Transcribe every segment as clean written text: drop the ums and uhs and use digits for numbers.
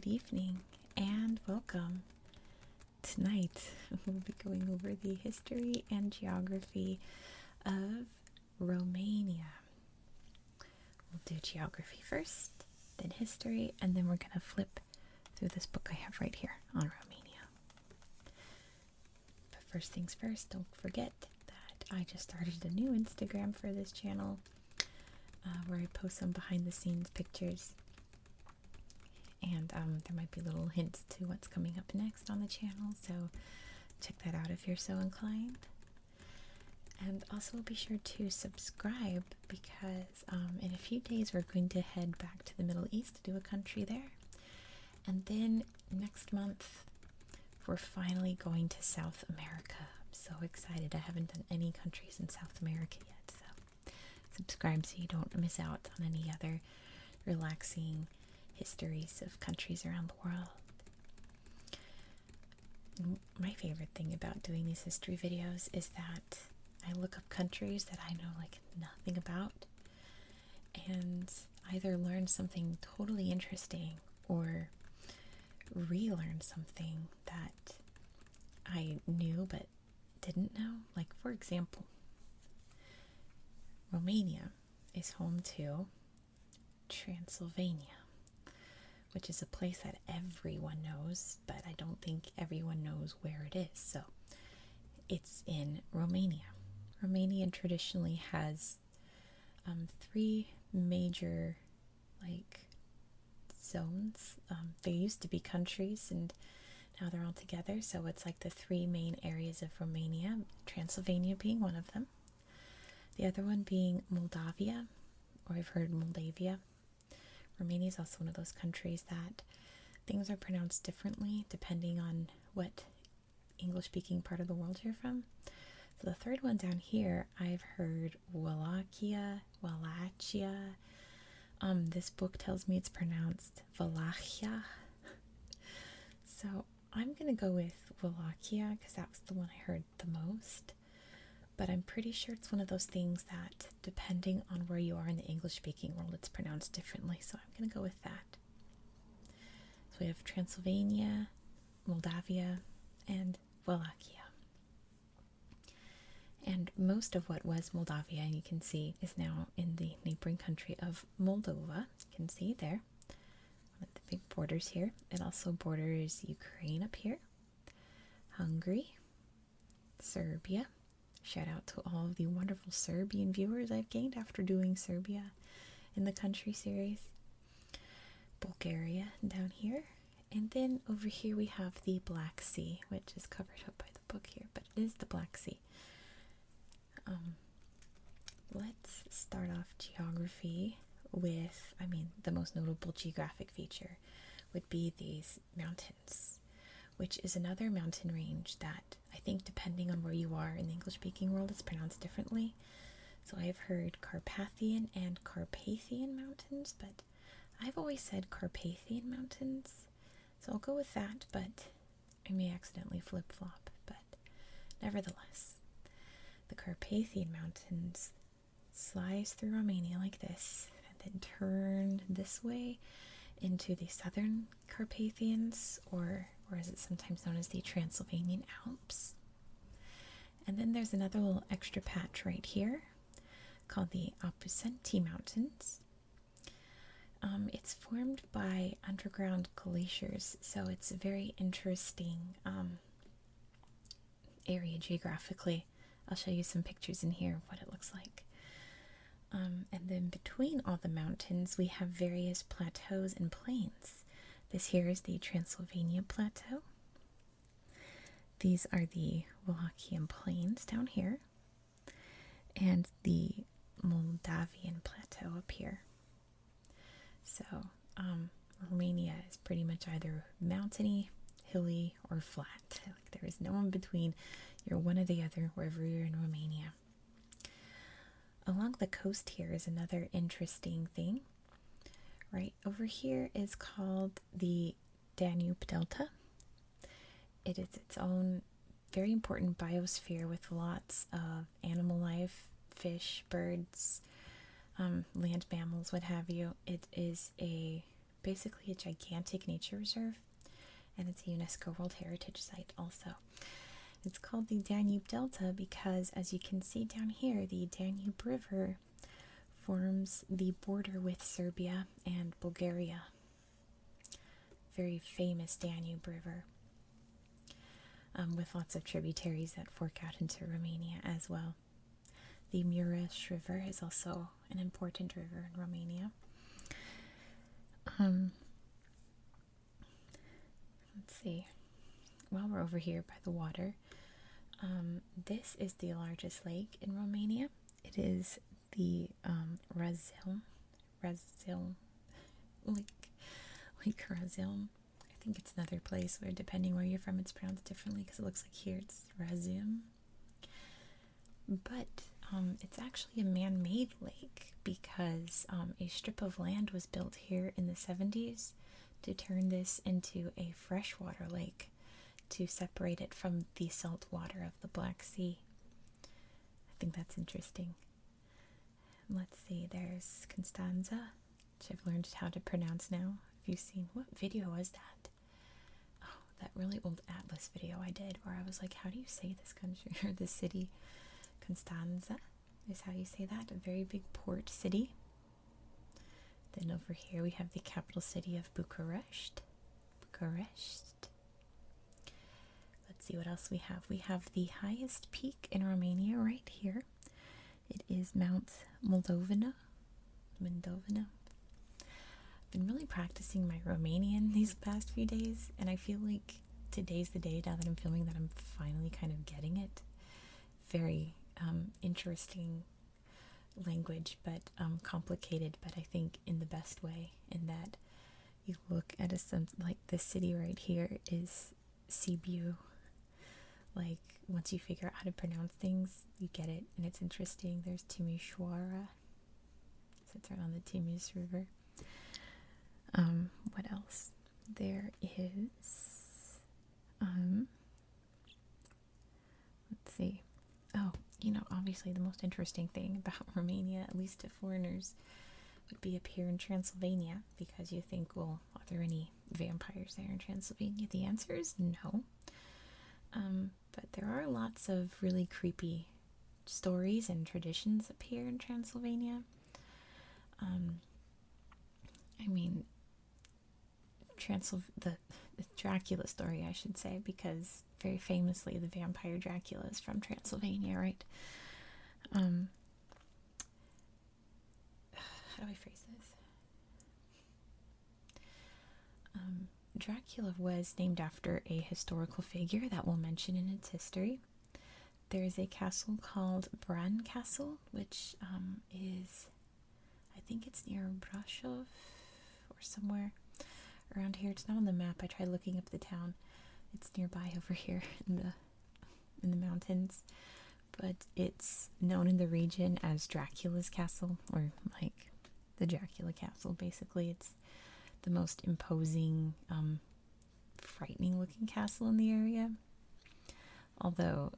Good evening and welcome. Tonight we'll be going over the history and geography of Romania. We'll do geography first, then history, and then we're going to flip through this book I have right here on Romania. But first things first, don't forget that I just started a new Instagram for this channel where I post some behind the scenes pictures. And there might be little hints to what's coming up next on the channel, so check that out if you're so inclined. And also be sure to subscribe because in a few days we're going to head back to the Middle East to do a country there. And then next month we're finally going to South America. I'm so excited. I haven't done any countries in South America yet, so subscribe so you don't miss out on any other relaxing histories of countries around the world. My favorite thing about doing these history videos is that I look up countries that I know like nothing about and either learn something totally interesting or relearn something that I knew but didn't know. Like, for example, Romania is home to Transylvania, which is a place that everyone knows, but I don't think everyone knows where it is. So it's in Romania. Romania traditionally has three major zones. They used to be countries and now they're all together. So it's like the three main areas of Romania, Transylvania being one of them. The other one being Moldavia, or I've heard Moldavia. Romania is also one of those countries that things are pronounced differently depending on what English-speaking part of the world you're from. So the third one down here, I've heard Wallachia. This book tells me it's pronounced Wallachia. So I'm going to go with Wallachia because that was the one I heard the most. But I'm pretty sure it's one of those things that, depending on where you are in the English-speaking world, it's pronounced differently. So I'm going to go with that. So we have Transylvania, Moldavia, and Wallachia. And most of what was Moldavia, you can see, is now in the neighboring country of Moldova. You can see there, with the big borders here. It also borders Ukraine up here, Hungary, Serbia. Shout out to all of the wonderful Serbian viewers I've gained after doing Serbia in the country series. Bulgaria down here. And then over here we have the Black Sea, which is covered up by the book here, but it is the Black Sea. Let's start off geography with, the most notable geographic feature would be these mountains, which is another mountain range that I think depending on where you are in the English-speaking world, it's pronounced differently. So I've heard Carpathian and Carpathian mountains, but I've always said Carpathian mountains. So I'll go with that, but I may accidentally flip-flop. But nevertheless, the Carpathian mountains slice through Romania like this, and then turn this way into the southern Carpathians, or as it's sometimes known as the Transylvanian Alps. And then there's another little extra patch right here called the Apuseni Mountains. It's formed by underground glaciers, so it's a very interesting area geographically. I'll show you some pictures in here of what it looks like. And then between all the mountains, we have various plateaus and plains. This here is the Transylvania Plateau. These are the Wallachian Plains down here. And the Moldavian Plateau up here. So, Romania is pretty much either mountainy, hilly, or flat. Like, there is no in between. You're one or the other wherever you're in Romania. Along the coast here is another interesting thing. Right over here is called the Danube Delta. It is its own very important biosphere with lots of animal life, fish, birds, land mammals, what have you. It is a basically a gigantic nature reserve, and it's a UNESCO World Heritage Site also. It's called the Danube Delta because, as you can see down here, the Danube River forms the border with Serbia and Bulgaria. Very famous Danube River, with lots of tributaries that fork out into Romania as well. The Mureș River is also an important river in Romania. Let's see. While we're over here by the water, this is the largest lake in Romania. It is the Razilm Lake Razilm. I think it's another place where, depending where you're from, it's pronounced differently because it looks like here it's Razim. But it's actually a man-made lake because a strip of land was built here in the 70s to turn this into a freshwater lake to separate it from the salt water of the Black Sea. I think that's interesting. Let's see, there's Constanza, which I've learned how to pronounce now. Have you seen, what video was that? Oh, that really old Atlas video I did where I was like, how do you say this country or this city? Constanza is how you say that, a very big port city. Then over here we have the capital city of Bucharest. Let's see what else we have. We have the highest peak in Romania right here. It is Mount Moldovina. I've been really practicing my Romanian these past few days, and I feel like today's the day, now that I'm filming, that I'm finally kind of getting it. Very interesting language, but complicated, but I think in the best way, in that you look at a sense like this city right here is Sibiu. Like, once you figure out how to pronounce things, you get it, and it's interesting. There's Timișoara, sits right on the Timis River. What else? There is, let's see. Oh, obviously the most interesting thing about Romania, at least to foreigners, would be up here in Transylvania, because you think, well, are there any vampires there in Transylvania? The answer is no. But there are lots of really creepy stories and traditions up here in Transylvania. I mean, the Dracula story, I should say, because very famously the vampire Dracula is from Transylvania, right? How do I phrase this? Dracula was named after a historical figure that we'll mention in its history. There is a castle called Bran Castle, which is, I think it's near Brasov or somewhere around here. It's not on the map. I tried looking up the town. It's nearby over here in the mountains, but it's known in the region as Dracula's Castle, or like the Dracula Castle. Basically, it's the most imposing, frightening looking castle in the area. Although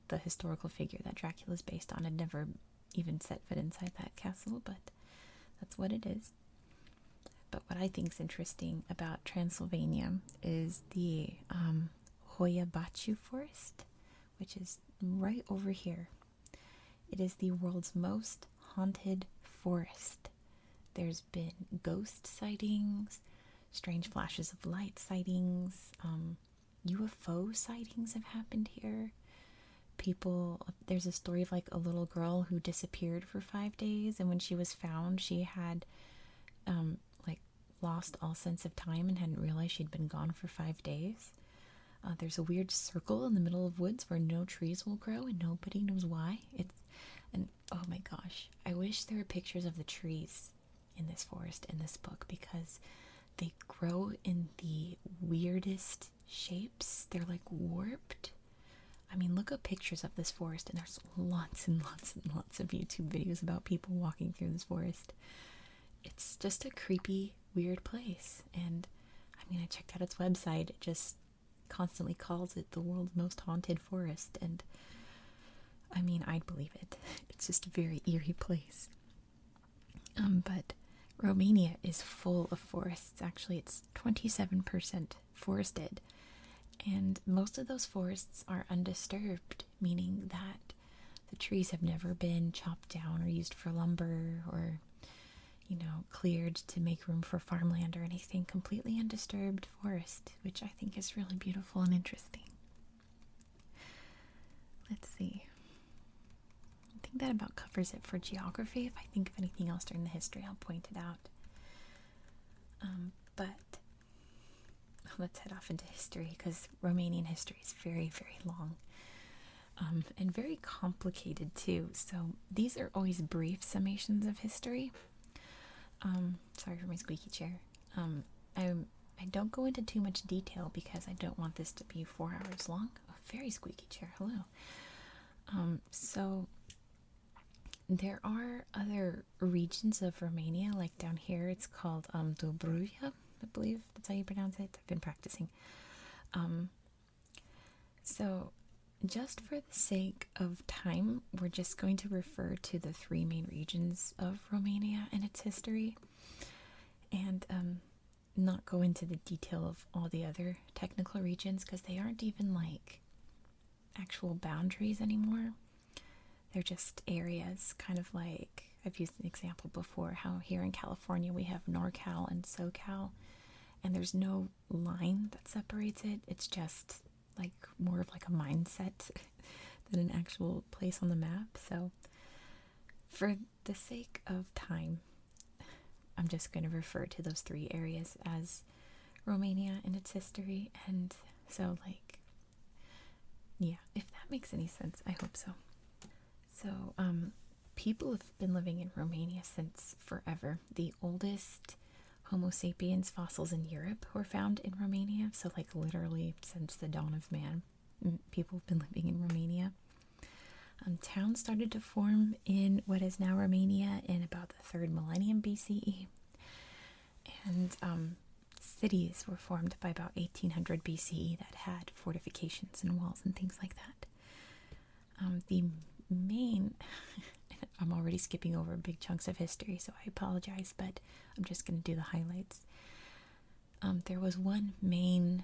the historical figure that Dracula is based on had never even set foot inside that castle, but that's what it is. But what I think is interesting about Transylvania is the Hoia Baciu forest, which is right over here. It is the world's most haunted forest. There's been ghost sightings, strange flashes of light sightings, UFO sightings have happened here. There's a story of like a little girl who disappeared for 5 days, and when she was found, she had lost all sense of time and hadn't realized she'd been gone for 5 days. There's a weird circle in the middle of woods where no trees will grow and nobody knows why. And oh my gosh, I wish there were pictures of the trees in this forest in this book, because they grow in the weirdest shapes. They're like warped. I mean, look up pictures of this forest, and there's lots and lots and lots of YouTube videos about people walking through this forest. It's just a creepy, weird place. And I mean, I checked out its website. It just constantly calls it the world's most haunted forest. And I mean, I'd believe it. It's just a very eerie place. But Romania is full of forests. Actually, it's 27% forested. And most of those forests are undisturbed, meaning that the trees have never been chopped down or used for lumber or, cleared to make room for farmland or anything. Completely undisturbed forest, which I think is really beautiful and interesting. Let's see. I think that about covers it for geography. If I think of anything else during the history, I'll point it out. But let's head off into history, because Romanian history is very, very long. And very complicated too. So these are always brief summations of history. Sorry for my squeaky chair. I don't go into too much detail because I don't want this to be 4 hours long. A very squeaky chair. Hello. So there are other regions of Romania, like down here. It's called Dobruja, I believe that's how you pronounce it. I've been practicing. So just for the sake of time, we're just going to refer to the 3 main regions of Romania and its history, and not go into the detail of all the other technical regions, because they aren't even like actual boundaries anymore. They're just areas, kind of like, I've used an example before, how here in California we have NorCal and SoCal, and there's no line that separates it. It's just like more of like a mindset than an actual place on the map. So for the sake of time, I'm just going to refer to those 3 areas as Romania and its history. And so, like, yeah, if that makes any sense, I hope so. So people have been living in Romania since forever. The oldest Homo sapiens fossils in Europe were found in Romania. So, like, literally since the dawn of man, people have been living in Romania. Towns started to form in what is now Romania in about the 3rd millennium BCE. And cities were formed by about 1800 BCE that had fortifications and walls and things like that. The main... I'm already skipping over big chunks of history, so I apologize, but I'm just going to do the highlights. There was one main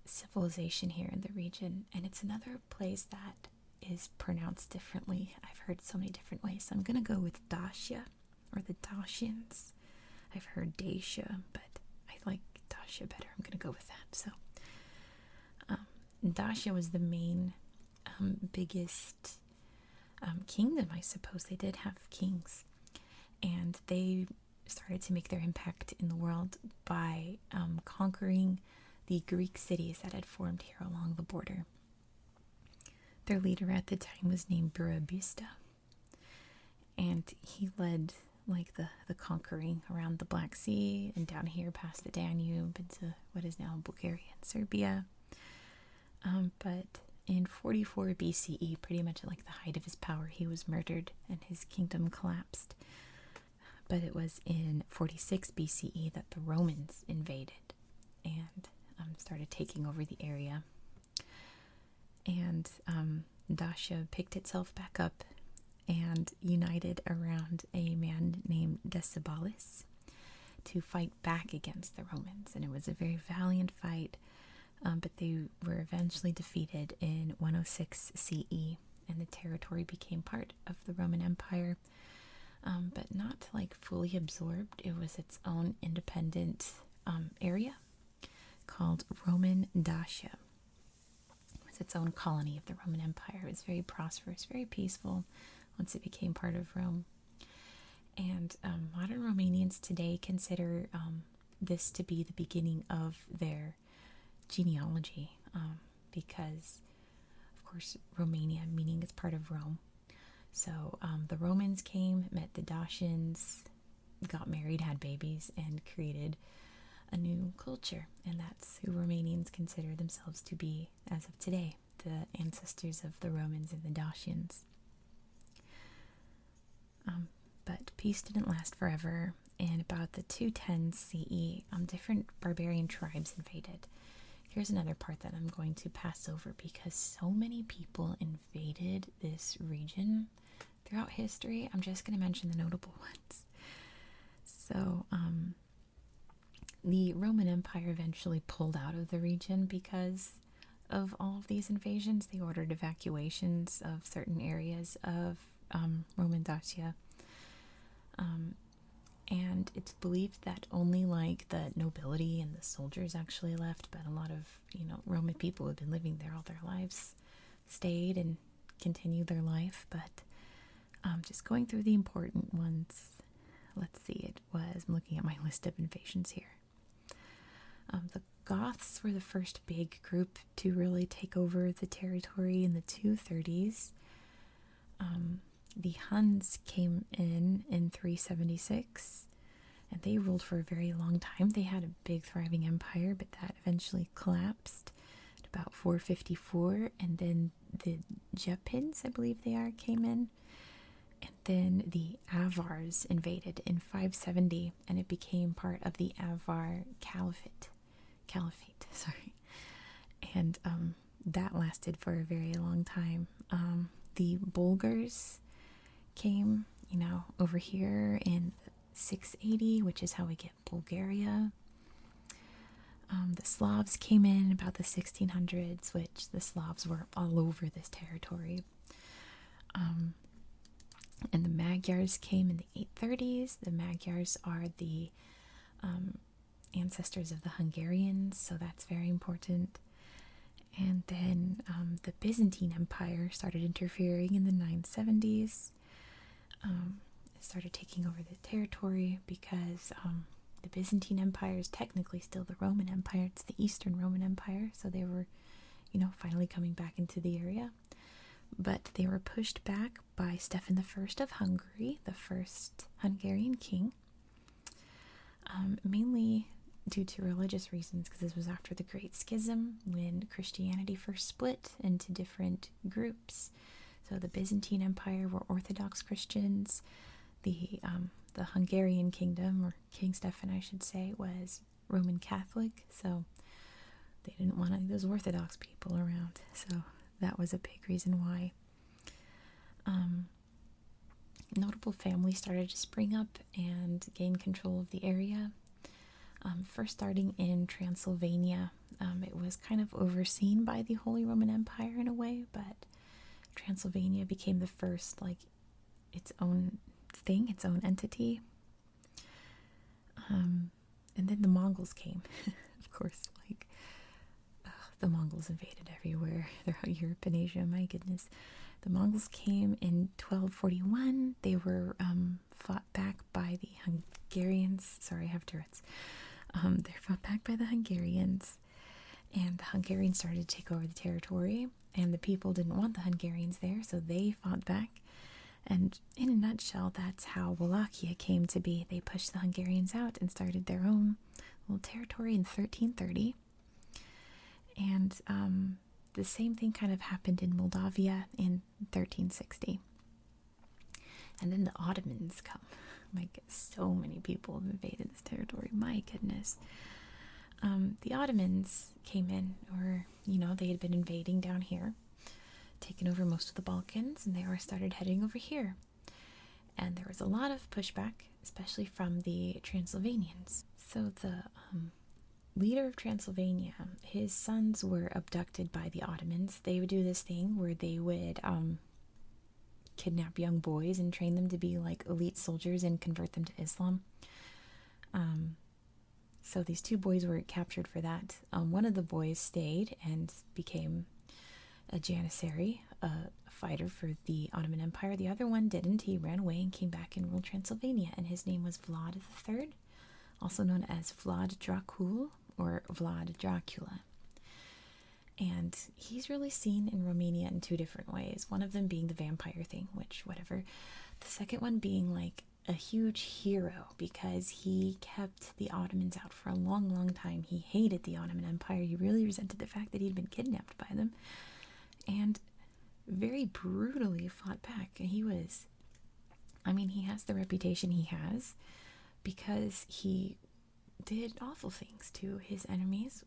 civilization here in the region, and it's another place that is pronounced differently. I've heard so many different ways, so I'm going to go with Dacia, or the Dacians. I've heard Dacia, but I like Dacia better. I'm going to go with that. So Dacia was the main biggest kingdom, I suppose. They did have kings, and they started to make their impact in the world by conquering the Greek cities that had formed here along the border. Their leader at the time was named Burebista, and he led like the conquering around the Black Sea and down here past the Danube into what is now Bulgaria and Serbia. But in 44 BCE, pretty much at like the height of his power, he was murdered and his kingdom collapsed. But it was in 46 BCE that the Romans invaded and started taking over the area. And Dacia picked itself back up and united around a man named Decebalus to fight back against the Romans. And it was a very valiant fight. But they were eventually defeated in 106 CE, and the territory became part of the Roman Empire, but not like fully absorbed. It was its own independent area called Roman Dacia. It was its own colony of the Roman Empire. It was very prosperous, very peaceful once it became part of Rome. And modern Romanians today consider this to be the beginning of their genealogy, because of course Romania meaning it's part of Rome. So the Romans came, met the Dacians, got married, had babies, and created a new culture, and that's who Romanians consider themselves to be as of today, the ancestors of the Romans and the Dacians. But peace didn't last forever. In about the 210 CE, different barbarian tribes invaded. Here's another part that I'm going to pass over because so many people invaded this region throughout history. I'm just going to mention the notable ones. So, the Roman Empire eventually pulled out of the region because of all of these invasions. They ordered evacuations of certain areas of Roman Dacia. And it's believed that only like the nobility and the soldiers actually left, but a lot of, Roman people who had been living there all their lives stayed and continued their life. But just going through the important ones, let's see, I'm looking at my list of invasions here. The Goths were the first big group to really take over the territory in the 230s. The Huns came in 376, and they ruled for a very long time. They had a big thriving empire, but that eventually collapsed at about 454, and then the Gepids, I believe they are, came in. And then the Avars invaded in 570, and it became part of the Avar Caliphate. And that lasted for a very long time. The Bulgars came, over here in 680, which is how we get Bulgaria. The Slavs came in about the 1600s, which the Slavs were all over this territory. And the Magyars came in the 830s. The Magyars are the ancestors of the Hungarians, so that's very important. And then the Byzantine Empire started interfering in the 970s. It started taking over the territory because the Byzantine Empire is technically still the Roman Empire. It's the Eastern Roman Empire, so they were, finally coming back into the area. But they were pushed back by Stephen I of Hungary, the first Hungarian king, mainly due to religious reasons, because this was after the Great Schism when Christianity first split into different groups. So the Byzantine Empire were Orthodox Christians. The Hungarian kingdom, or King Stephen, I should say, was Roman Catholic. So they didn't want any of those Orthodox people around. So that was a big reason why. Notable families started to spring up and gain control of the area. First starting in Transylvania. It was kind of overseen by the Holy Roman Empire in a way, but Transylvania became the first, its own thing, its own entity. And then the Mongols came. Of course, the Mongols invaded everywhere throughout Europe and Asia, my goodness. The Mongols came in 1241. They were fought back by the Hungarians. Sorry, I have Tourette's. They're fought back by the Hungarians, and the Hungarians started to take over the territory, and the people didn't want the Hungarians there, so they fought back. And in a nutshell, that's how Wallachia came to be. They pushed the Hungarians out and started their own little territory in 1330. And the same thing kind of happened in Moldavia in 1360. And then the Ottomans come. So many people have invaded this territory. My goodness. The Ottomans came in, or, they had been invading down here, taken over most of the Balkans, and they started heading over here. And there was a lot of pushback, especially from the Transylvanians. So the leader of Transylvania, his sons were abducted by the Ottomans. They would do this thing where they would kidnap young boys and train them to be elite soldiers and convert them to Islam. So these two boys were captured for that. One of the boys stayed and became a janissary, a fighter for the Ottoman Empire. The other one didn't. He ran away and came back and ruled Transylvania, and his name was Vlad III, also known as Vlad Dracul or Vlad Dracula. And he's really seen in Romania in two different ways. One of them being the vampire thing, which, whatever. The second one being a huge hero because he kept the Ottomans out for a long, long time. He hated the Ottoman Empire. He really resented the fact that he'd been kidnapped by them. And very brutally fought back. And he has the reputation he has because he did awful things to his enemies.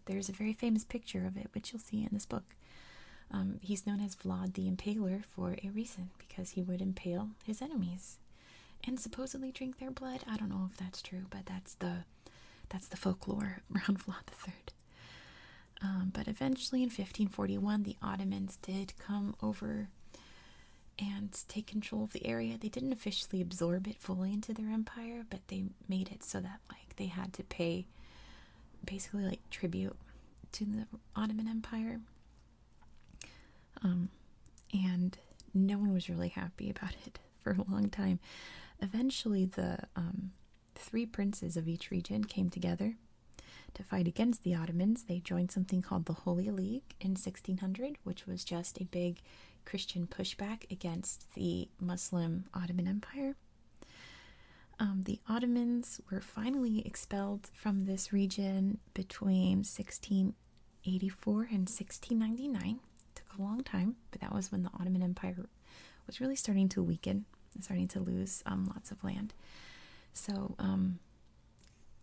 There's a very famous picture of it, which you'll see in this book. He's known as Vlad the Impaler for a reason, because he would impale his enemies. and supposedly drink their blood. I don't know if that's true, but that's the folklore around Vlad III. But eventually in 1541, the Ottomans did come over and take control of the area. They didn't officially absorb it fully into their empire, but they made it so that like they had to pay basically like tribute to the Ottoman Empire. And no one was really happy about it for a long time. Eventually, the three princes of each region came together to fight against the Ottomans. They joined something called the Holy League in 1600, which was just a big Christian pushback against the Muslim Ottoman Empire. The Ottomans were finally expelled from this region between 1684 and 1699. It took a long time, but that was when the Ottoman Empire was really starting to weaken and starting to lose lots of land. So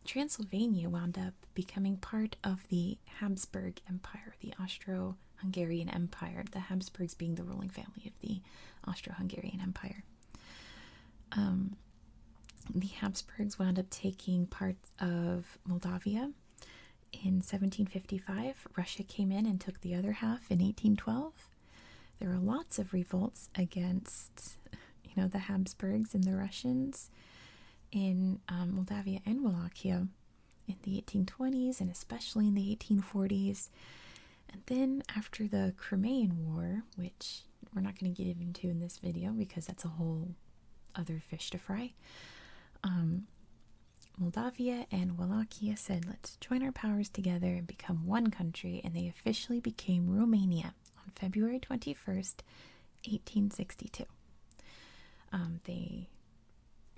Transylvania wound up becoming part of the Habsburg Empire, the Austro-Hungarian Empire, the Habsburgs being the ruling family of the Austro-Hungarian Empire. The Habsburgs wound up taking part of Moldavia in 1755. Russia came in and took the other half in 1812. There were lots of revolts against, the Habsburgs and the Russians in Moldavia and Wallachia in the 1820s and especially in the 1840s. And then after the Crimean War, which we're not going to get into in this video because that's a whole other fish to fry, Moldavia and Wallachia said, let's join our powers together and become one country, and they officially became Romania on February 21st, 1862. They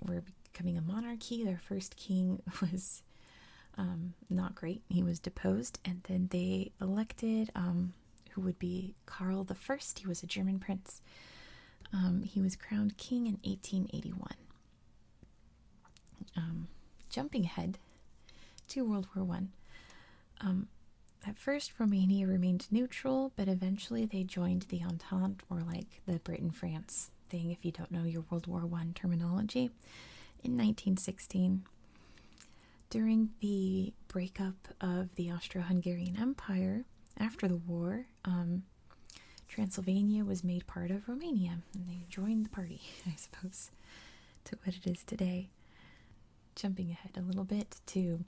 were becoming a monarchy. Their first king was not great. He was deposed, and then they elected who would be Karl I. He was a German prince. He was crowned king in 1881. Jumping ahead to World War I. At first, Romania remained neutral, but eventually they joined the Entente, or like the Britain-France thing, if you don't know your World War I terminology, in 1916. During the breakup of the Austro-Hungarian Empire, after the war, Transylvania was made part of Romania, and they joined the party, I suppose, to what it is today. Jumping ahead a little bit to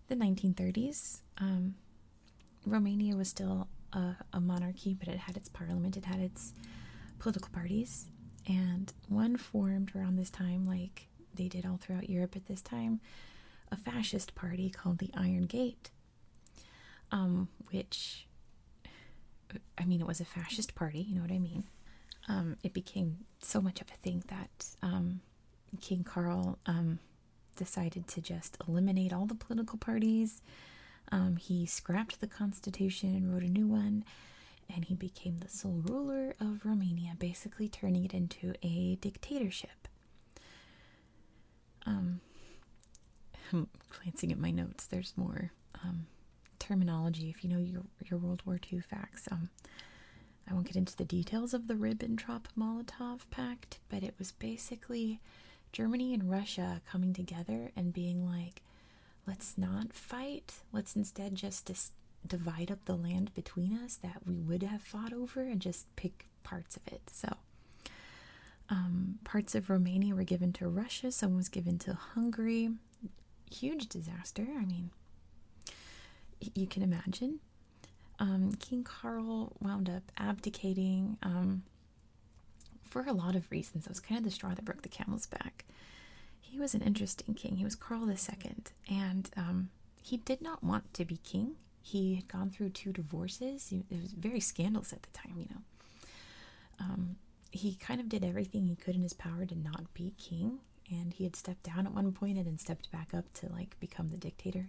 the 1930s, Romania was still a monarchy, but it had its parliament, it had its political parties, and one formed around this time, like they did all throughout Europe at this time, a fascist party called the Iron Gate, which, it was a fascist party, you know what I mean? It became so much of a thing that King Karl decided to just eliminate all the political parties. He scrapped the constitution and wrote a new one, and he became the sole ruler of Romania, basically turning it into a dictatorship. I'm glancing at my notes. There's more terminology if you know your World War II facts. I won't get into the details of the Ribbentrop-Molotov Pact, but it was basically Germany and Russia coming together and being like, let's not fight. Let's instead just divide up the land between us that we would have fought over and just pick parts of it. So parts of Romania were given to Russia. Some was given to Hungary. Huge disaster. You can imagine. King Karl wound up abdicating for a lot of reasons. It was kind of the straw that broke the camel's back. He was an interesting king. He was Karl II, and he did not want to be king. He had gone through 2 divorces. It was very scandalous at the time, He kind of did everything he could in his power to not be king, and he had stepped down at one point and then stepped back up to, become the dictator,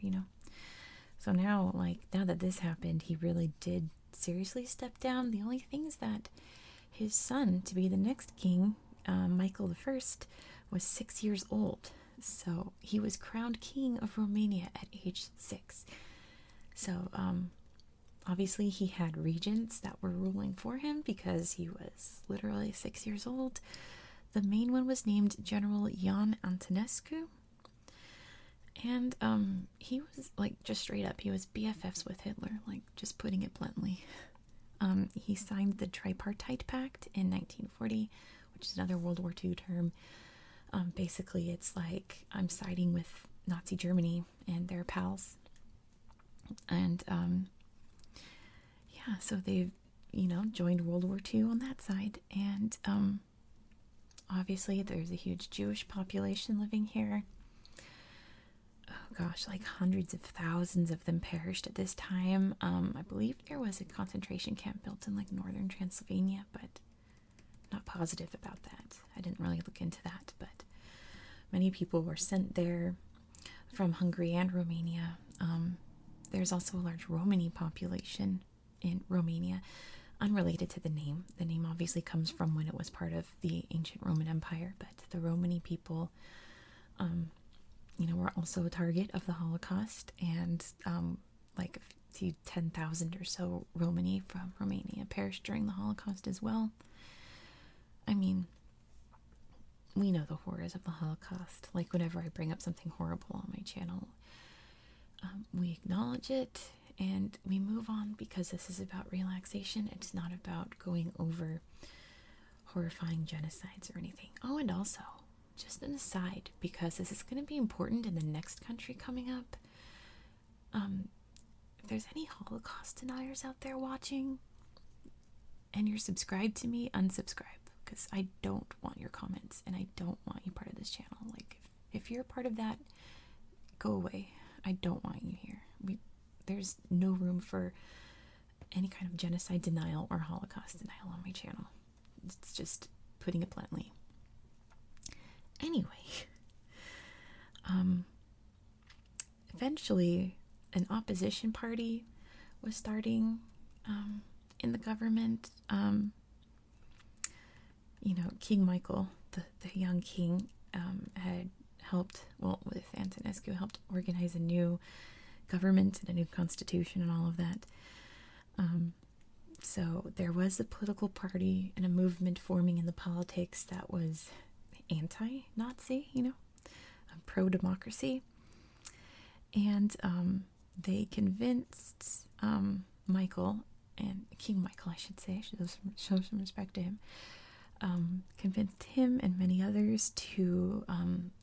So now that this happened, he really did seriously step down. The only thing is that his son, to be the next king, Michael I, was 6 years old. So he was crowned king of Romania at age 6. So obviously he had regents that were ruling for him because he was literally 6 years old. The main one was named General Jan Antonescu. And he was like, just straight up, he was BFFs with Hitler, like, just putting it bluntly. He signed the Tripartite Pact in 1940, which is another World War II term. Basically, it's like I'm siding with Nazi Germany and their pals. And yeah, so they've, joined World War II on that side. And obviously, there's a huge Jewish population living here. Oh gosh, like hundreds of thousands of them perished at this time. I believe there was a concentration camp built in like northern Transylvania, but not positive about that. I didn't really look into that, but many people were sent there from Hungary and Romania. There's also a large Romani population in Romania, unrelated to the name. The name obviously comes from when it was part of the ancient Roman Empire, but the Romani people, were also a target of the Holocaust, and like a few 10,000 or so Romani from Romania perished during the Holocaust as well. I mean, we know the horrors of the Holocaust. Like, whenever I bring up something horrible on my channel, we acknowledge it and we move on, because this is about relaxation. It's not about going over horrifying genocides or anything. Oh, and also, just an aside, because this is going to be important in the next country coming up. If there's any Holocaust deniers out there watching and you're subscribed to me, unsubscribe, because I don't want your comments and I don't want you part of this channel. Like, if you're a part of that, go away. I don't want you here. There's no room for any kind of genocide denial or Holocaust denial on my channel. It's just putting it bluntly. Anyway, eventually an opposition party was starting in the government. King Michael, the young king, had helped, with Antonescu, helped organize a new government and a new constitution and all of that. So there was a political party and a movement forming in the politics that was anti-Nazi, pro-democracy. And they convinced Michael, and King Michael, I should say, show some respect to him, convinced him and many others to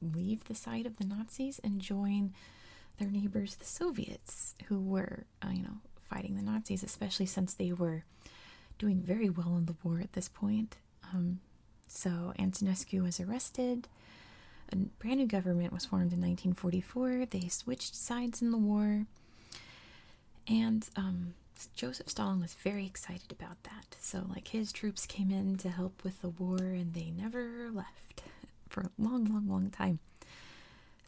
leave the side of the Nazis and join their neighbors, the Soviets, who were, fighting the Nazis, especially since they were doing very well in the war at this point. So Antonescu was arrested. A brand new government was formed in 1944. They switched sides in the war. And Joseph Stalin was very excited about that. So, like, his troops came in to help with the war, and they never left for a long, long, long time.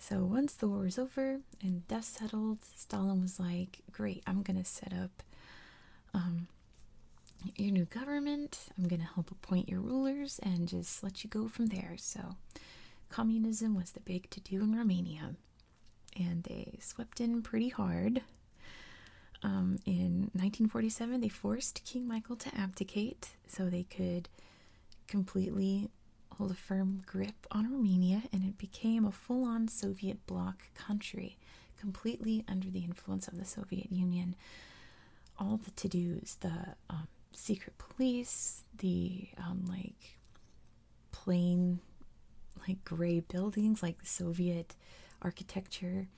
So once the war was over and dust settled, Stalin was like, great, I'm going to set up your new government. I'm going to help appoint your rulers and just let you go from there. So communism was the big to-do in Romania, and they swept in pretty hard. In 1947, they forced King Michael to abdicate so they could completely hold a firm grip on Romania, and it became a full-on Soviet bloc country, completely under the influence of the Soviet Union. All the to-dos, the secret police, the plain gray buildings, like the Soviet architecture,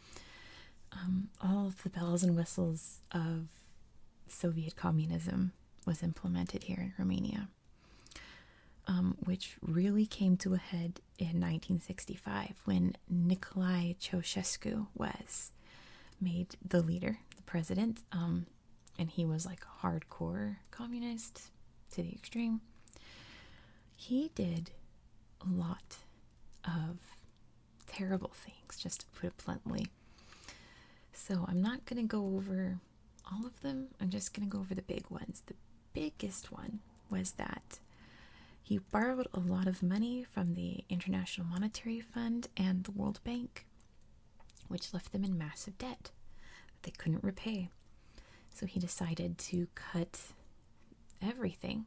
all of the bells and whistles of Soviet communism was implemented here in Romania. Which really came to a head in 1965 when Nicolae Ceausescu was made the leader, the president, and he was like a hardcore communist to the extreme. He did a lot of terrible things, just to put it bluntly. So I'm not going to go over all of them. I'm just going to go over the big ones. The biggest one was that he borrowed a lot of money from the International Monetary Fund and the World Bank, which left them in massive debt that they couldn't repay. So he decided to cut everything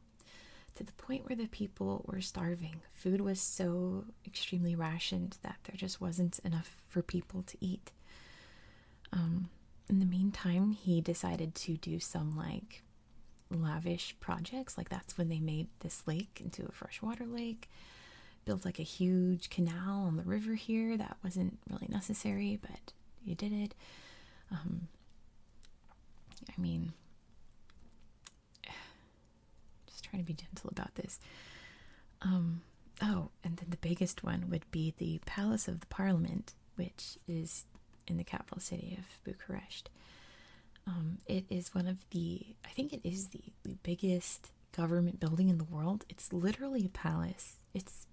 to the point where the people were starving. Food was so extremely rationed that there just wasn't enough for people to eat. In the meantime, he decided to do some like lavish projects. Like that's when they made this lake into a freshwater lake, built like a huge canal on the river here. That wasn't really necessary, but he did it. I mean, just trying to be gentle about this. Oh, and then the biggest one would be the Palace of the Parliament, which is in the capital city of Bucharest. It is one of I think it is the biggest government building in the world. It's literally a palace. It's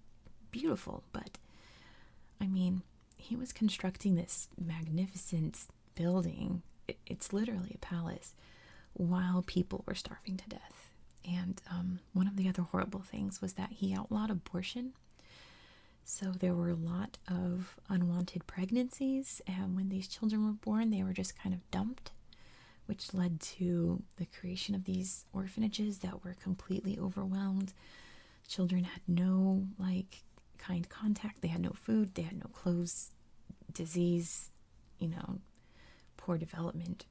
beautiful, but I mean, he was constructing this magnificent building. It's literally a palace while people were starving to death. And one of the other horrible things was that he outlawed abortion. So there were a lot of unwanted pregnancies, and when these children were born, they were just kind of dumped, which led to the creation of these orphanages that were completely overwhelmed. Children had no like kind contact, they had no food, they had no clothes, disease, poor development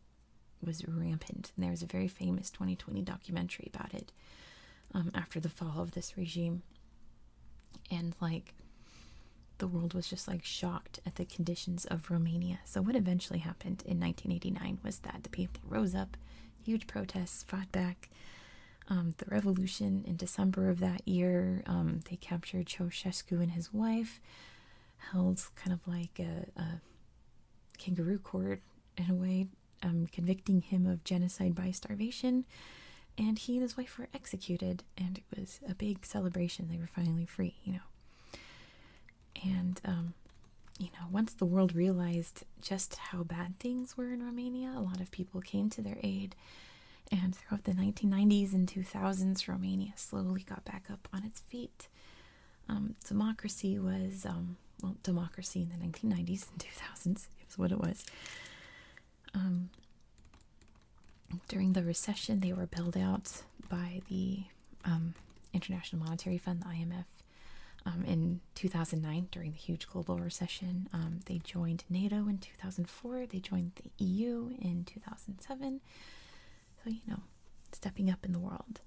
was rampant. And there was a very famous 2020 documentary about it after the fall of this regime. And like the world was just like shocked at the conditions of Romania. So what eventually happened in 1989 was that the people rose up, huge protests, fought back. The revolution in December of that year, they captured Ceausescu and his wife, held kind of like a kangaroo court in a way, convicting him of genocide by starvation, and he and his wife were executed, and it was a big celebration. They were finally free, And, once the world realized just how bad things were in Romania, a lot of people came to their aid. And throughout the 1990s and 2000s, Romania slowly got back up on its feet. Democracy was, democracy in the 1990s and 2000s is what it was. During the recession, they were bailed out by the International Monetary Fund, the IMF. In 2009, during the huge global recession, they joined NATO in 2004. They joined the EU in 2007. So, stepping up in the world.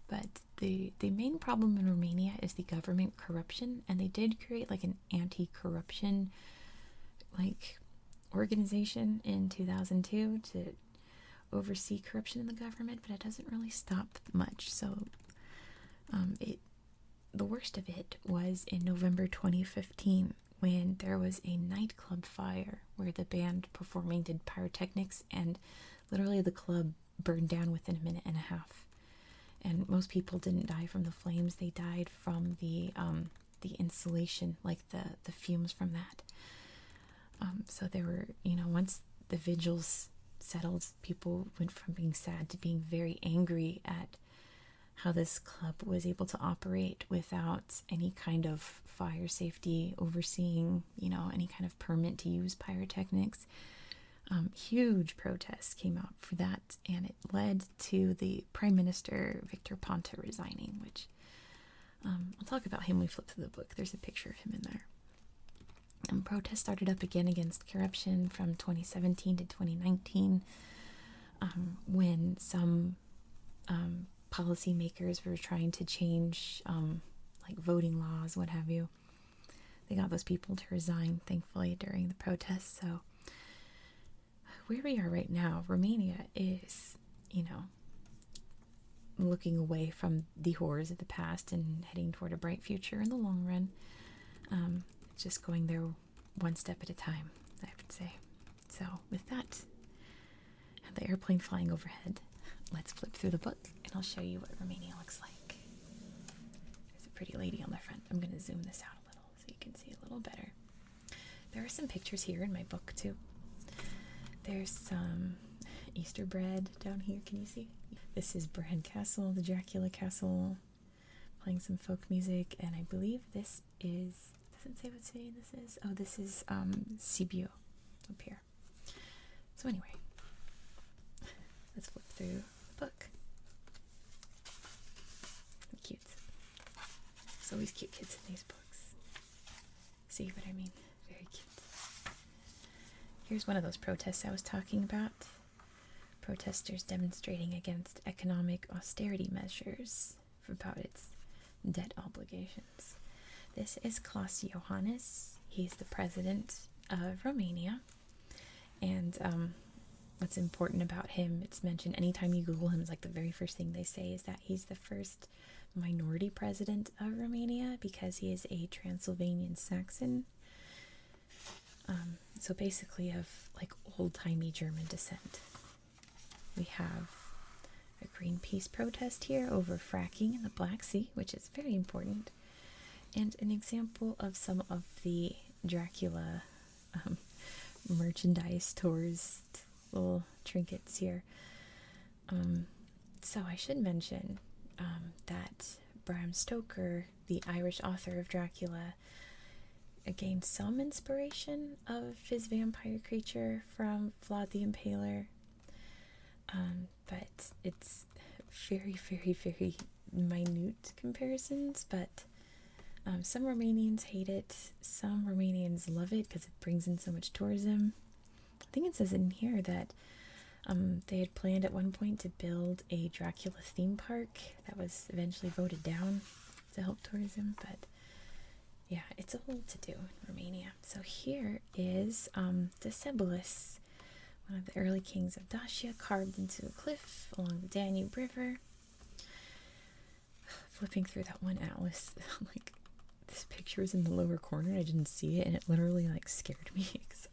But the main problem in Romania is the government corruption, and they did create like an anti-corruption organization in 2002 to oversee corruption in the government, but it doesn't really stop much. So the worst of it was in November 2015 when there was a nightclub fire where the band performing did pyrotechnics, and literally the club burned down within a minute and a half. And most people didn't die from the flames. They died from the insulation, like the fumes from that. So there were, once the vigils settled, people went from being sad to being very angry at how this club was able to operate without any kind of fire safety overseeing, any kind of permit to use pyrotechnics. Huge protests came out for that, and it led to the Prime Minister Victor Ponta resigning, which I'll talk about him when we flip through the book. There's a picture of him in there. And protests started up again against corruption from 2017 to 2019, when some policymakers were trying to change voting laws, what have you. They got those people to resign, thankfully, during the protests. So where we are right now, Romania is, looking away from the horrors of the past and heading toward a bright future in the long run. Just going there one step at a time, I would say. So with that, and the airplane flying overhead, let's flip through the book and I'll show you what Romania looks like. There's a pretty lady on the front. I'm going to zoom this out a little so you can see a little better. There are some pictures here in my book too. There's some Easter bread down here. Can you see? This is Bran Castle, the Dracula Castle, playing some folk music, and I believe this is, doesn't say what city this is. Oh, this is Sibiu up here. So anyway, let's flip through the book. There's always cute kids in these books. See what I mean? Very cute. Here's one of those protests I was talking about. Protesters demonstrating against economic austerity measures about its debt obligations. This is Klaus Johannes. He's the president of Romania. And what's important about him, it's mentioned anytime you Google him, it's like the very first thing they say is that he's the first minority president of Romania because he is a Transylvanian Saxon. So basically of like old-timey German descent. We have a Greenpeace protest here over fracking in the Black Sea, which is very important. And an example of some of the Dracula merchandise tours, little trinkets here. So I should mention that Bram Stoker, the Irish author of Dracula, gained some inspiration of his vampire creature from Vlad the Impaler. But it's very, very, very minute comparisons, but some Romanians hate it, some Romanians love it because it brings in so much tourism. I think it says in here that they had planned at one point to build a Dracula theme park that was eventually voted down to help tourism, but yeah, it's a whole to-do in Romania. So here is Decebalus, one of the early kings of Dacia, carved into a cliff along the Danube River. Flipping through that one atlas, like this picture was in the lower corner. I didn't see it, and it literally like scared me because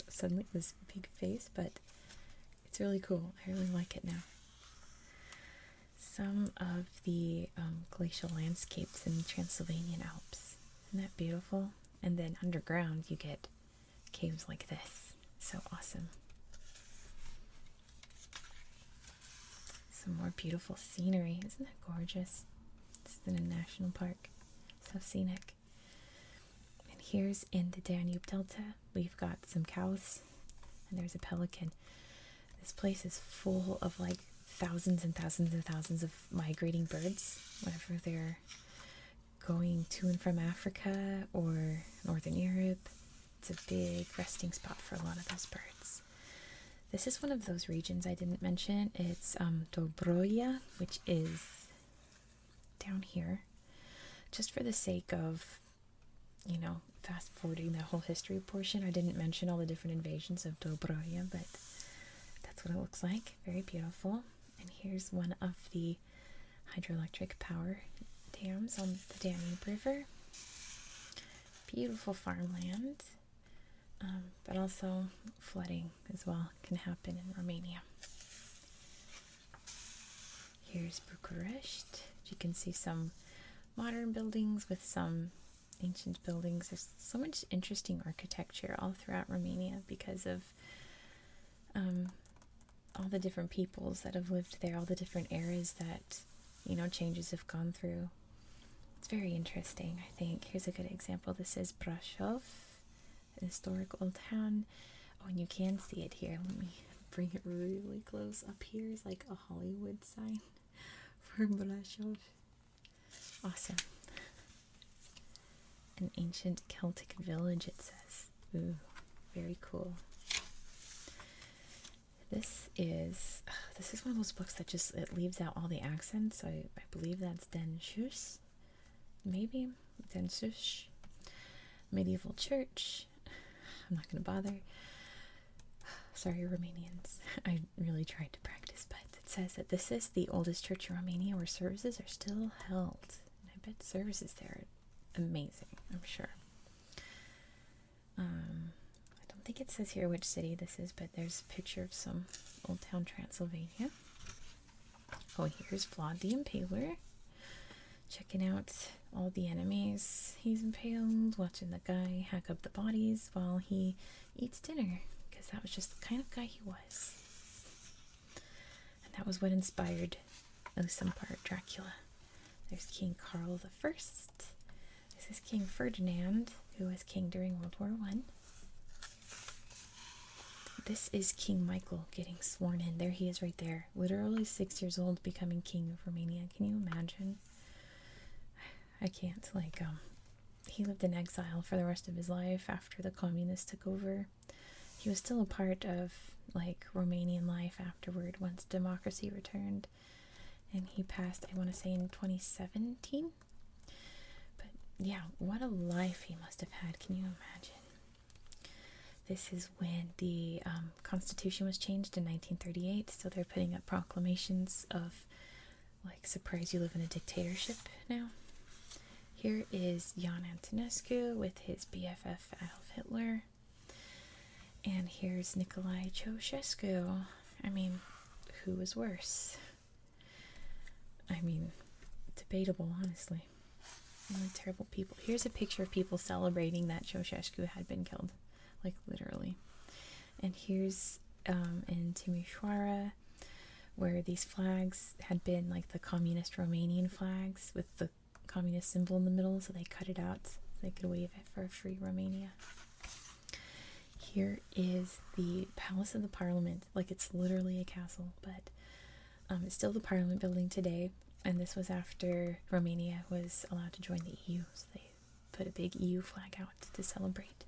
suddenly this big face. But it's really cool. I really like it now. Some of the glacial landscapes in the Transylvanian Alps. Isn't that beautiful? And then underground, you get caves like this. So awesome. Some more beautiful scenery. Isn't that gorgeous? This is in a national park. So scenic. And here's in the Danube Delta, we've got some cows, and there's a pelican. This place is full of like thousands and thousands and thousands of migrating birds whenever they're going to and from Africa or Northern Europe. It's a big resting spot for a lot of those birds. This is one of those regions I didn't mention. It's Dobroja, which is down here. Just for the sake of, you know, fast forwarding the whole history portion, I didn't mention all the different invasions of Dobroja, but that's what it looks like. Very beautiful. And here's one of the hydroelectric power dams on the Danube River. Beautiful farmland. But also flooding as well can happen in Romania. Here's Bucharest. You can see some modern buildings with some ancient buildings. There's so much interesting architecture all throughout Romania because of all the different peoples that have lived there, all the different eras that, you know, changes have gone through. It's very interesting, I think. Here's a good example. This is Brașov, an historic old town. Oh, and you can see it here. Let me bring it really close. Up here is like a Hollywood sign for Brașov. Awesome. An ancient Celtic village, it says. Ooh, very cool. This is one of those books that just, it leaves out all the accents. I believe that's Densus. Maybe Densus. Medieval church. I'm not going to bother. Sorry, Romanians. I really tried to practice, but it says that this is the oldest church in Romania where services are still held. And I bet services there are amazing, I'm sure. I don't think it says here which city this is, but there's a picture of some old town Transylvania. Oh, here's Vlad the Impaler. Checking out all the enemies he's impaled, watching the guy hack up the bodies while he eats dinner, because that was just the kind of guy he was. And that was what inspired, at least some part, Dracula. There's King Carl I. This is King Ferdinand, who was king during World War I. This is King Michael getting sworn in. There he is right there. Literally 6 years old, becoming king of Romania. Can you imagine? I can't. Like, he lived in exile for the rest of his life after the communists took over. He was still a part of, like, Romanian life afterward once democracy returned. And he passed, I want to say, in 2017. But yeah, what a life he must have had. Can you imagine? This is when the Constitution was changed in 1938, so they're putting up proclamations of, like, surprise, you live in a dictatorship now. Here is Jan Antonescu with his BFF Adolf Hitler. And here's Nicolae Ceausescu. I mean, who was worse? I mean, debatable, honestly. Really terrible people. Here's a picture of people celebrating that Ceausescu had been killed. Like, literally. And here's in Timișoara, where these flags had been like the communist Romanian flags with the communist symbol in the middle, so they cut it out so they could wave it for a free Romania. Here is the Palace of the Parliament. Like, it's literally a castle, but it's still the Parliament building today, and this was after Romania was allowed to join the EU, so they put a big EU flag out to celebrate.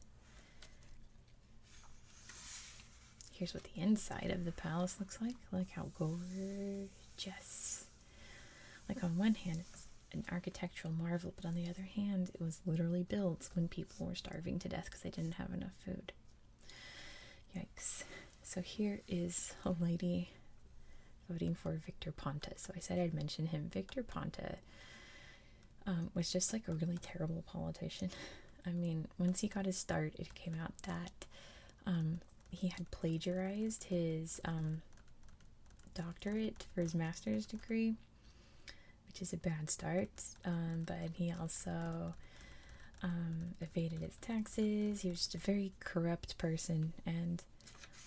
Here's what the inside of the palace looks like. Look how gorgeous. Like, on one hand, it's an architectural marvel, but on the other hand, it was literally built when people were starving to death because they didn't have enough food. Yikes. So here is a lady voting for Victor Ponta. So I said I'd mention him. Victor Ponta was just like a really terrible politician. I mean, once he got his start, it came out that he had plagiarized his doctorate for his master's degree, which is a bad start. But he also evaded his taxes. He was just a very corrupt person, and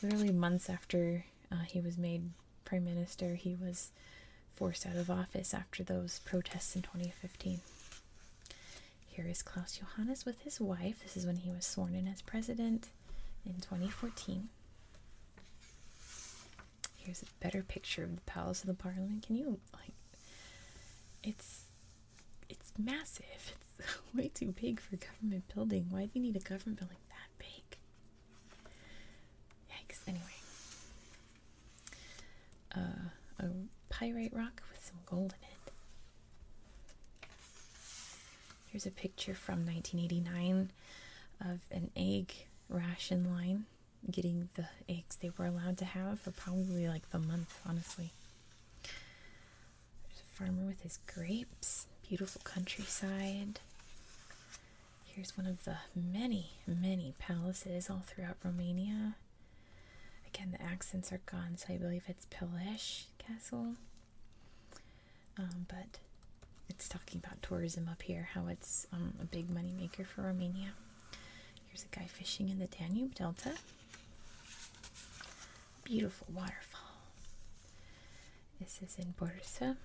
literally months after he was made prime minister, he was forced out of office after those protests in 2015. Here is Klaus Johannes with his wife. This is when he was sworn in as president in 2014. Here's a better picture of the Palace of the Parliament. Can you, like, it's massive. It's way too big for a government building. Why do you need a government building that big? Yikes. Anyway. A pyrite rock with some gold in it. Here's a picture from 1989 of an egg ration line getting the eggs they were allowed to have for probably like the month, honestly. There's a farmer with his grapes. Beautiful countryside. Here's one of the many, many palaces all throughout Romania. Again, the accents are gone, so I believe it's Peleș Castle. But it's talking about tourism up here, how it's a big money maker for Romania. Here's a guy fishing in the Danube Delta. Beautiful waterfall. This is in Bursa,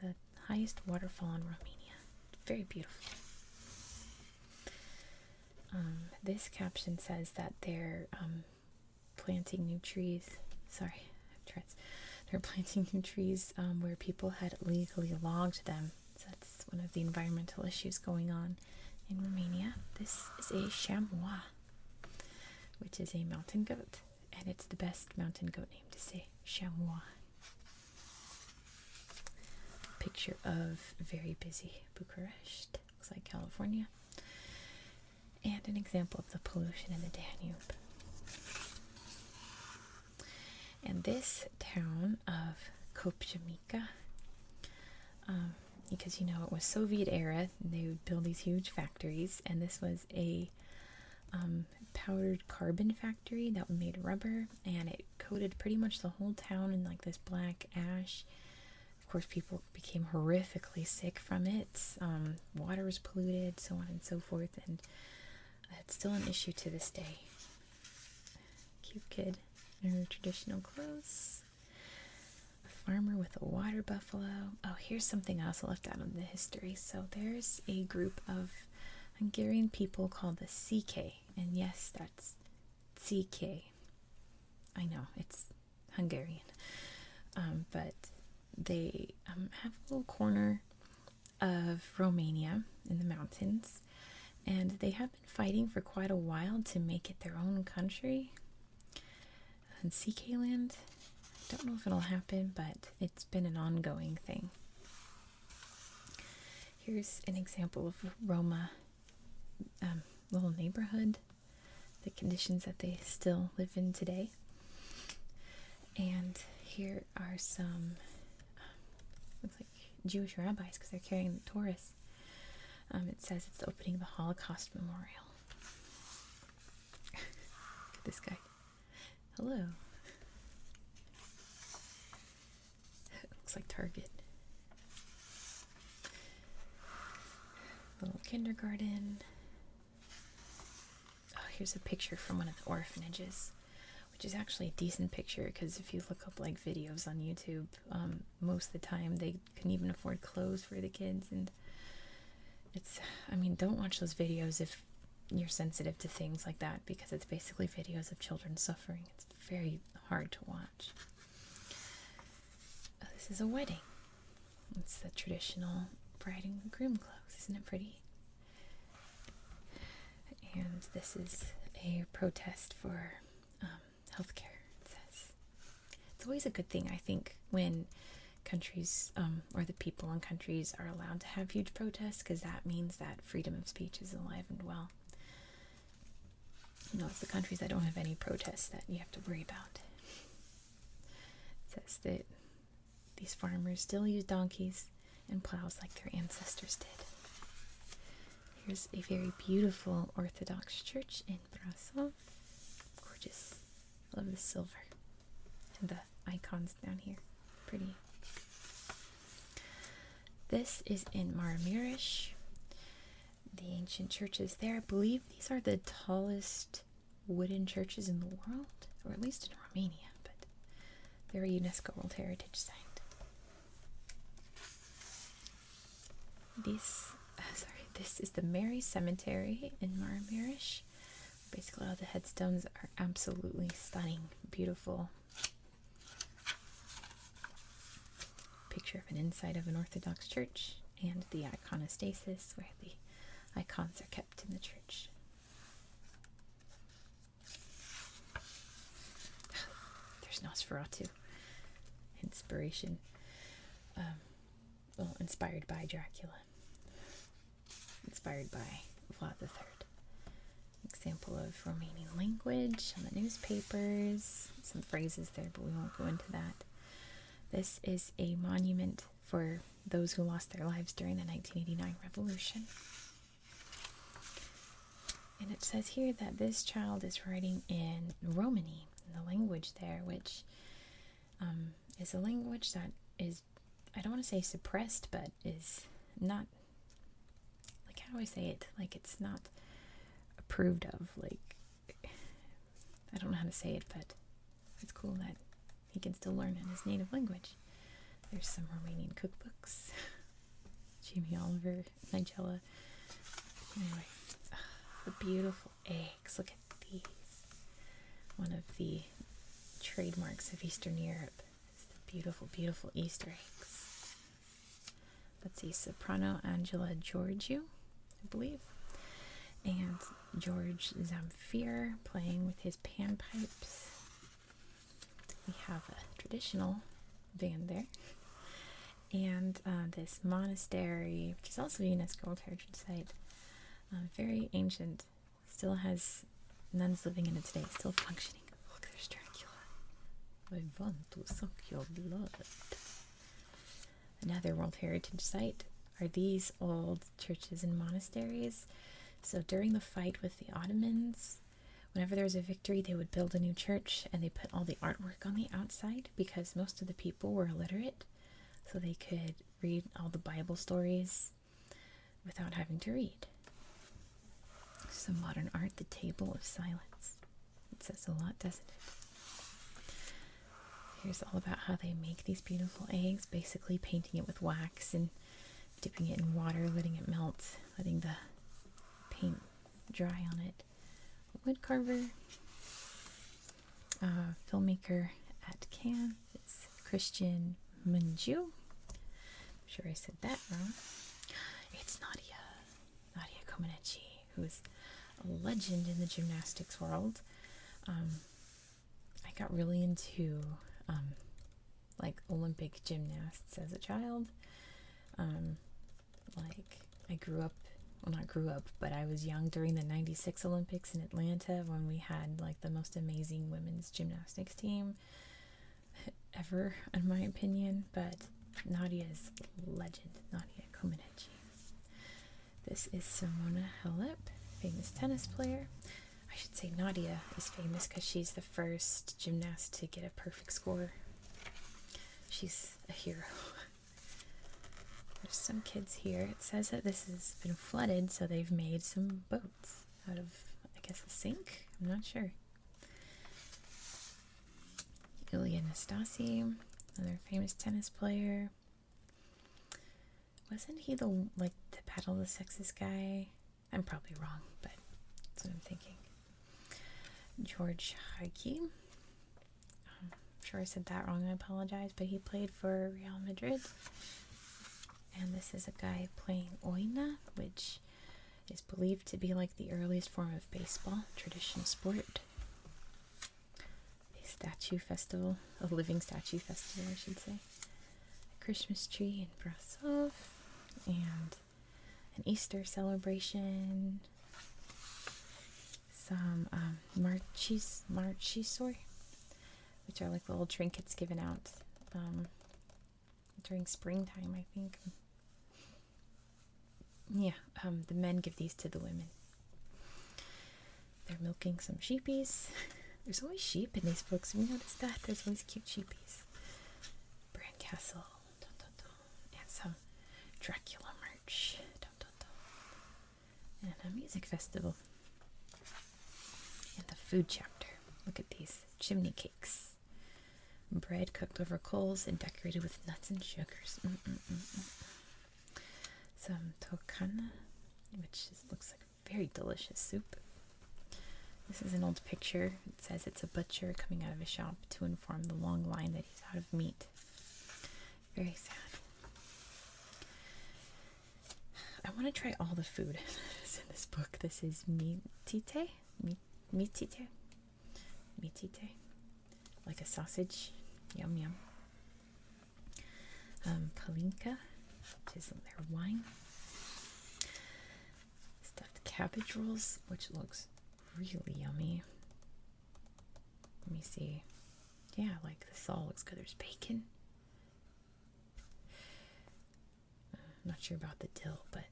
the highest waterfall in Romania. Very beautiful. This caption says that they're planting new trees. Sorry, I have Tourette's. They're planting new trees where people had illegally logged them. So that's one of the environmental issues going on in Romania. This is a chamois, which is a mountain goat, and it's the best mountain goat name to say, chamois. Picture of very busy Bucharest, looks like California, and an example of the pollution in the Danube. And this town of Kopjamica, because, you know, it was Soviet era, they would build these huge factories, and this was a powdered carbon factory that made rubber, and it coated pretty much the whole town in like this black ash. Of course, people became horrifically sick from it. Water was polluted, so on and so forth, and it's still an issue to this day. Cute kid in her traditional clothes. A farmer with a water buffalo. Oh, here's something else I left out of the history. So there's a group of Hungarian people called the CK, and yes, that's CK. I know, it's Hungarian. But they have a little corner of Romania in the mountains, and they have been fighting for quite a while to make it their own country. And CK land, I don't know if it'll happen, but it's been an ongoing thing. Here's an example of a Roma little neighborhood, the conditions that they still live in today. And here are some, looks like Jewish rabbis because they're carrying the Taurus. It says it's the opening of the Holocaust Memorial. Look at this guy. Hello. Looks like Target. Little kindergarten. Oh, here's a picture from one of the orphanages, which is actually a decent picture because if you look up like videos on YouTube, most of the time they couldn't even afford clothes for the kids, and it's, I mean, don't watch those videos if you're sensitive to things like that because it's basically videos of children suffering. It's very hard to watch. Oh, this is a wedding. It's the traditional bride and groom clothes. Isn't it pretty? And this is a protest for healthcare, it says. It's always a good thing, I think, when countries or the people in countries are allowed to have huge protests, because that means that freedom of speech is alive and well. You know, it's the countries that don't have any protests that you have to worry about. It says that these farmers still use donkeys and plows like their ancestors did. Here's a very beautiful Orthodox church in Brasov. Gorgeous. Love the silver. And the icons down here. Pretty. This is in Marmirish. The ancient churches there. I believe these are the tallest wooden churches in the world, or at least in Romania, but they're a UNESCO World Heritage Site. This is the Mary Cemetery in Marmirish. Basically all the headstones are absolutely stunning, beautiful. Picture of an inside of an Orthodox church and the iconostasis where the icons are kept in the church. There's Nosferatu. Inspiration. Well, inspired by Dracula. Inspired by Vlad III. Example of Romanian language on the newspapers. Some phrases there, but we won't go into that. This is a monument for those who lost their lives during the 1989 revolution. And it says here that this child is writing in Romani, in the language there, which is a language that is, I don't want to say suppressed, but is not, like, how do I say it? Like, it's not approved of. Like, I don't know how to say it, but it's cool that he can still learn in his native language. There's some Romanian cookbooks. Jamie Oliver, Nigella. Anyway, the beautiful eggs. Look at these. One of the trademarks of Eastern Europe is the beautiful, beautiful Easter eggs. Let's see, soprano Angela Georgiou, I believe. And George Zamfir playing with his panpipes. We have a traditional band there. And this monastery, which is also a UNESCO World Heritage Site, very ancient, still has nuns living in it today, still functioning. Look, there's Dracula. I want to suck your blood. Another World Heritage Site are these old churches and monasteries. So during the fight with the Ottomans, whenever there was a victory, they would build a new church and they put all the artwork on the outside because most of the people were illiterate, so they could read all the Bible stories without having to read. Some modern art, the Table of Silence. It says a lot, doesn't it? Here's all about how they make these beautiful eggs, basically painting it with wax and dipping it in water, letting it melt, letting the paint dry on it. Wood carver, filmmaker at Cannes. It's Christian Mungiu. I'm sure I said that wrong. It's Nadia Comaneci, who's a legend in the gymnastics world. I got really into like Olympic gymnasts as a child. Like I grew up, well, not grew up, but I was young during the '96 Olympics in Atlanta when we had like the most amazing women's gymnastics team ever, in my opinion. But Nadia is a legend, Nadia Comaneci. This is Simona Halep, famous tennis player. I should say Nadia is famous because she's the first gymnast to get a perfect score. She's a hero. There's some kids here. It says that this has been flooded, so they've made some boats out of, I guess, a sink? I'm not sure. Ilia Nastasi, another famous tennis player. Wasn't he the Battle of the Sexes guy? I'm probably wrong, but that's what I'm thinking. George Hagi. I'm sure I said that wrong, I apologize, but he played for Real Madrid. And this is a guy playing oina, which is believed to be like the earliest form of baseball, traditional sport. A statue festival, a living statue festival, I should say. A Christmas tree in Brasov, and an Easter celebration. Some marchisor, which are like little trinkets given out during springtime, I think. Yeah, the men give these to the women. They're milking some sheepies. There's always sheep in these books. Have you noticed that? There's always cute sheepies. Bran Castle. Dun, dun, dun. And some Dracula merch. Dun, dun, dun. And a music festival. And the food chapter. Look at these chimney cakes. Bread cooked over coals and decorated with nuts and sugars. Some tokana, which looks like a very delicious soup. This is an old picture. It says it's a butcher coming out of a shop to inform the long line that he's out of meat. Very sad. I want to try all the food that's in this book. This is mitite. Mitite. Like a sausage. Yum yum. Palinka, which is their wine. Stuffed cabbage rolls, which looks really yummy. Let me see. Yeah, like this all looks good. There's bacon. Not sure about the dill, but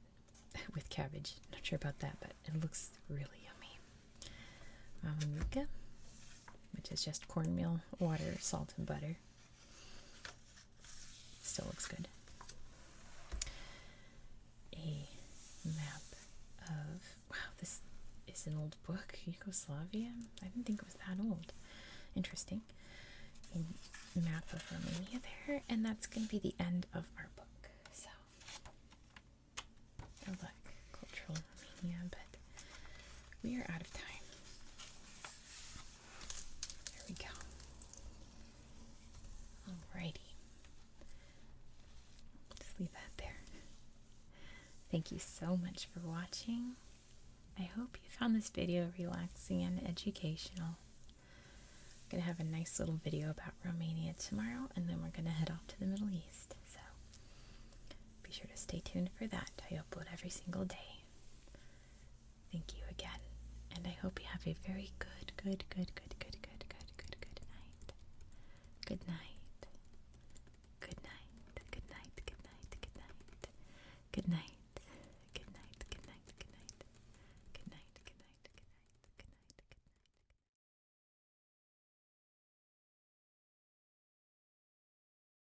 with cabbage. Not sure about that, but it looks really yummy. Mamuka, which is just cornmeal, water, salt, and butter. Still looks good. A map of, wow, this is an old book, Yugoslavia. I didn't think it was that old. Interesting. A map of Romania there, and that's going to be the end of our book. So, oh look, cultural Romania, but we are out of time. There we go. Alrighty. Just leave that there. Thank you so much for watching. I hope you found this video relaxing and educational. I'm going to have a nice little video about Romania tomorrow, and then we're going to head off to the Middle East. So be sure to stay tuned for that. I upload every single day. Thank you again, and I hope you have a very good night. Good night. Good night. Good night. Good night. Good night. Good night.